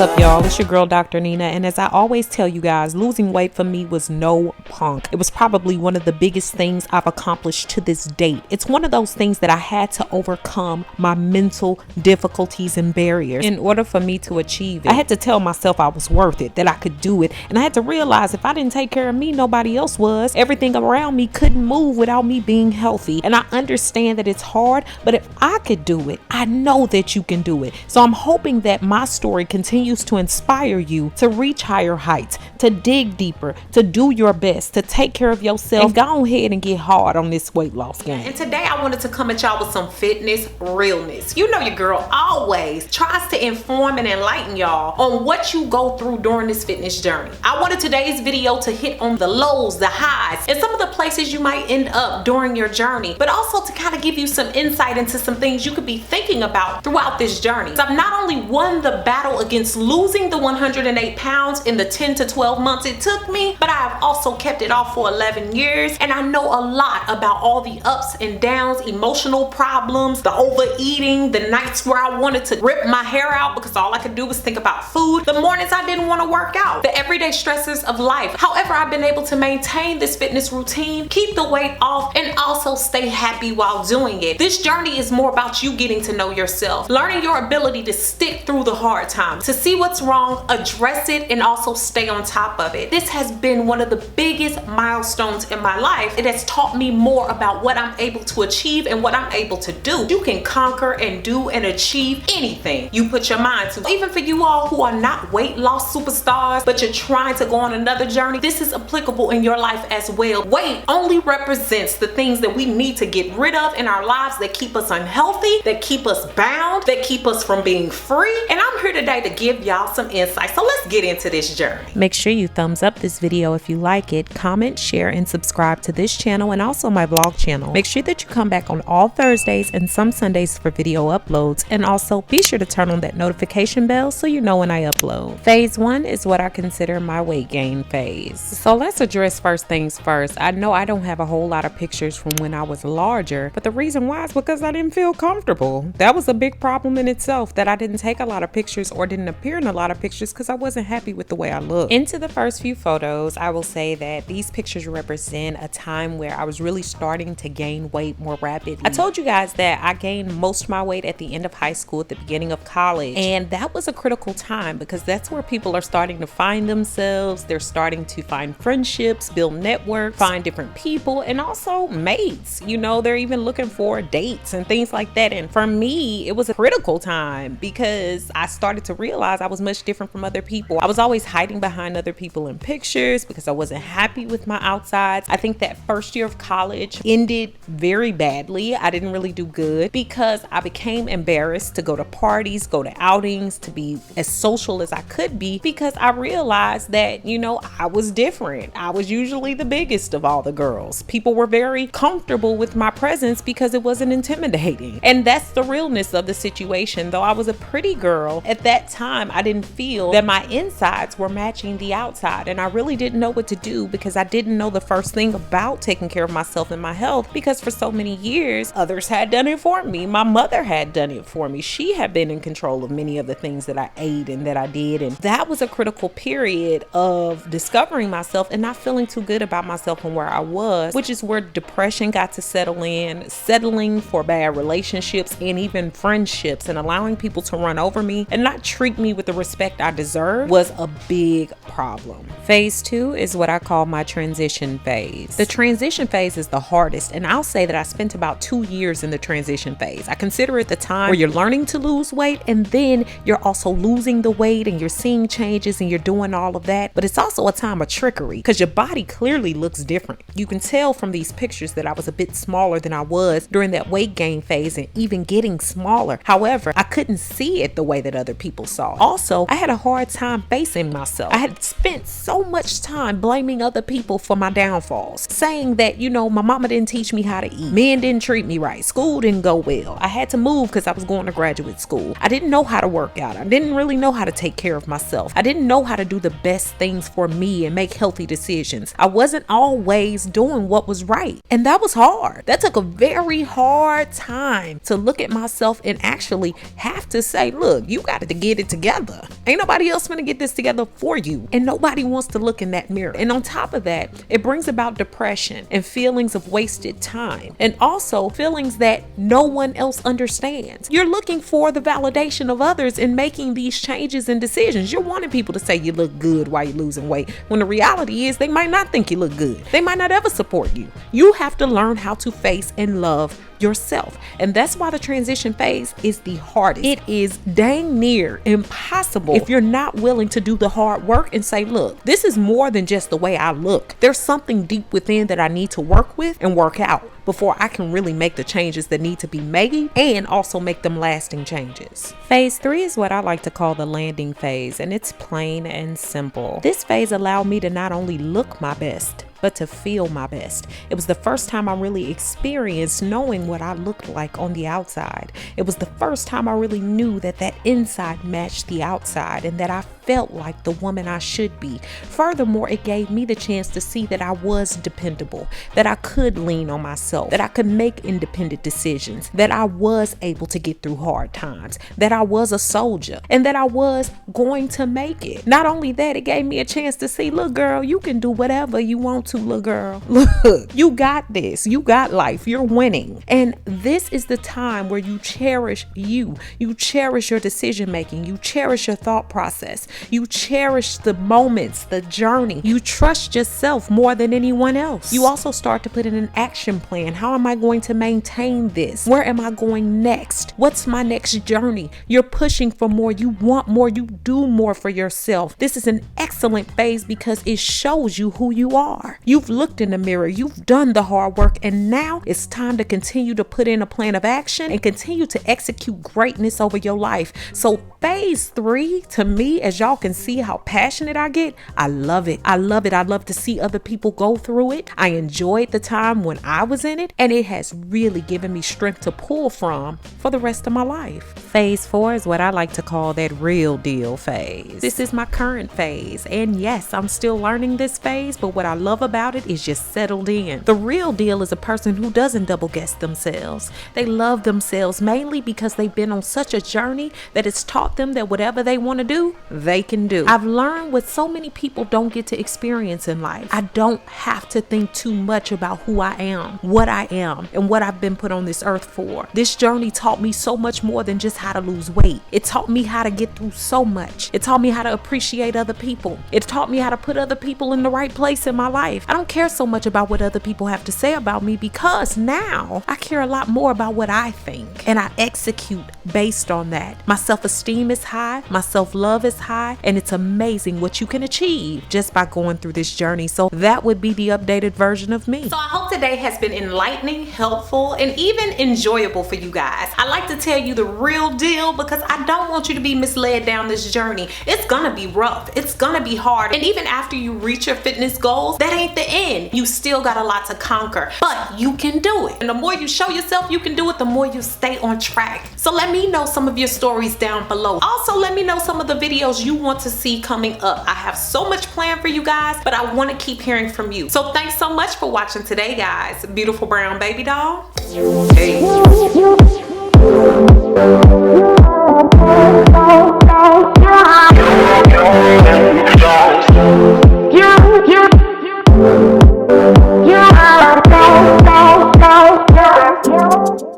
up, y'all? It's your girl, Dr. Nina, and as I always tell you guys, losing weight for me was no punk. It was probably one of the biggest things I've accomplished to this date. It's one of those things that I had to overcome my mental difficulties and barriers in order for me to achieve it. I had to tell myself I was worth it, that I could do it, and I had to realize if I didn't take care of me, nobody else was. Everything around me couldn't move without me being healthy, and I understand that it's hard, but if I could do it, I know that you can do it. So I'm hoping that my story continues to inspire you to reach higher heights, to dig deeper, to do your best, to take care of yourself, and go ahead and get hard on this weight loss game. And today I wanted to come at y'all with some fitness realness. You know your girl always tries to inform and enlighten y'all on what you go through during this fitness journey. I wanted today's video to hit on the lows, the highs, and some of the places you might end up during your journey, but also to kind of give you some insight into some things you could be thinking about throughout this journey. So I've not only won the battle against losing the 108 pounds in the 10 to 12 months it took me, but I have also kept it off for 11 years, and I know a lot about all the ups and downs, emotional problems, the overeating, the nights where I wanted to rip my hair out because all I could do was think about food, the mornings I didn't want to work out, the everyday stresses of life. However, I've been able to maintain this fitness routine, keep the weight off, and also stay happy while doing it. This journey is more about you getting to know yourself, learning your ability to stick through the hard times, to see what's wrong, address it, and also stay on top of it. This has been one of the biggest milestones in my life. It has taught me more about what I'm able to achieve and what I'm able to do. You can conquer and do and achieve anything you put your mind to. Even for you all who are not weight loss superstars, but you're trying to go on another journey, this is applicable in your life as well. Weight only represents the things that we need to get rid of in our lives that keep us unhealthy, that keep us bound, that keep us from being free. And I'm here today to give y'all some insight. So let's get into this journey. Make sure you thumbs up this video if you like it, comment, share, and subscribe to this channel and also my vlog channel. Make sure that you come back on all Thursdays and some Sundays for video uploads, and also be sure to turn on that notification bell so you know when I upload. Phase 1 is what I consider my weight gain phase. So let's address first things first. I know I don't have a whole lot of pictures from when I was larger, but the reason why is because I didn't feel comfortable. That was a big problem in itself, that I didn't take a lot of pictures or didn't appear in a lot of pictures because I wasn't happy with the way I looked. Into the first few photos, I will say that these pictures represent a time where I was really starting to gain weight more rapidly. I told you guys that I gained most of my weight at the end of high school, at the beginning of college, and that was a critical time because that's where people are starting to find themselves. They're starting to find friendships, build networks, find different people, and also mates. You know, they're even looking for dates and things like that. And for me, it was a critical time because I started to realize I was much different from other people. I was always hiding behind other people in pictures because I wasn't happy with my outsides. I think that first year of college ended very badly. I didn't really do good because I became embarrassed to go to parties, go to outings, to be as social as I could be, because I realized that, you know, I was different. I was usually the biggest of all the girls. People were very comfortable with my presence because it wasn't intimidating. And that's the realness of the situation. Though I was a pretty girl, at that time, I didn't feel that my insides were matching the outside. And I really didn't know what to do because I didn't know the first thing about taking care of myself and my health, because for so many years, others had done it for me. My mother had done it for me. She had been in control of many of the things that I ate and that I did. And that was a critical period of discovering myself and not feeling too good about myself and where I was, which is where depression got to settle in, settling for bad relationships and even friendships, and allowing people to run over me and not treat me with the respect I deserve was a big problem. Phase 2 is what I call my transition phase. The transition phase is the hardest, and I'll say that I spent about 2 years in the transition phase. I consider it the time where you're learning to lose weight, and then you're also losing the weight and you're seeing changes and you're doing all of that. But it's also a time of trickery because your body clearly looks different. You can tell from these pictures that I was a bit smaller than I was during that weight gain phase, and even getting smaller. However, I couldn't see it the way that other people saw it. Also, I had a hard time facing myself. I had spent so much time blaming other people for my downfalls, saying that, you know, my mama didn't teach me how to eat, men didn't treat me right, school didn't go well, I had to move because I was going to graduate school, I didn't know how to work out, I didn't really know how to take care of myself, I didn't know how to do the best things for me and make healthy decisions. I wasn't always doing what was right, and that was hard. That took a very hard time to look at my myself and actually have to say, look, you got to get it together. Ain't nobody else gonna get this together for you. And nobody wants to look in that mirror. And on top of that, it brings about depression and feelings of wasted time. And also feelings that no one else understands. You're looking for the validation of others in making these changes and decisions. You're wanting people to say you look good while you're losing weight, when the reality is they might not think you look good. They might not ever support you. You have to learn how to face and love yourself. And that's why the transition phase is the hardest. It is dang near impossible if you're not willing to do the hard work and say, look, this is more than just the way I look. There's something deep within that I need to work with and work out before I can really make the changes that need to be made and also make them lasting changes. Phase 3 is what I like to call the landing phase, and it's plain and simple. This phase allowed me to not only look my best, but to feel my best. It was the first time I really experienced knowing what I looked like on the outside. It was the first time I really knew that that inside matched the outside and that I felt like the woman I should be. Furthermore, it gave me the chance to see that I was dependable, that I could lean on myself, that I could make independent decisions, that I was able to get through hard times, that I was a soldier, and that I was going to make it. Not only that, it gave me a chance to see, look, girl, you can do whatever you want to, little girl. Look, you got this. You got life. You're winning. And this is the time where you cherish you. You cherish your decision making. You cherish your thought process. You cherish the moments, the journey. You trust yourself more than anyone else. You also start to put in an action plan. How am I going to maintain this? Where am I going next? What's my next journey? You're pushing for more. You want more. You do more for yourself. This is an excellent phase because it shows you who you are. You've looked in the mirror. You've done the hard work. And now it's time to continue to put in a plan of action and continue to execute greatness over your life. So phase 3, to me, as y'all can see how passionate I get, I love it. I love it. I love to see other people go through it. I enjoyed the time when I was in it, and it has really given me strength to pull from for the rest of my life. Phase 4 is what I like to call that real deal phase. This is my current phase. And yes, I'm still learning this phase, but what I love about it is just settled in. The real deal is a person who doesn't double guess themselves. They love themselves mainly because they've been on such a journey that it's taught them that whatever they want to do, they can do. I've learned what so many people don't get to experience in life. I don't have to think too much about who I am, and what I've been put on this earth for. This journey taught me so much more than just how to lose weight. It taught me how to get through so much. It taught me how to appreciate other people. It taught me how to put other people in the right place in my life. I don't care so much about what other people have to say about me because now I care a lot more about what I think and I execute based on that. My self-esteem is high, my self-love is high, and it's amazing what you can achieve just by going through this journey. So that would be the updated version of me. So I hope today has been enlightening, helpful, and even enjoyable for you guys. I like to tell you the real deal because I don't want you to be misled down this journey. It's gonna be rough. It's gonna be hard. And even after you reach your fitness goals, that ain't the end. You still got a lot to conquer, but you can do it. And the more you show yourself you can do it, the more you stay on track. So let me know some of your stories down below. Also, let me know some of the videos you want to see coming up. I have so much planned for you guys, but I want to keep hearing from you. So thanks so much for watching today, guys. Beautiful brown baby doll. Hey.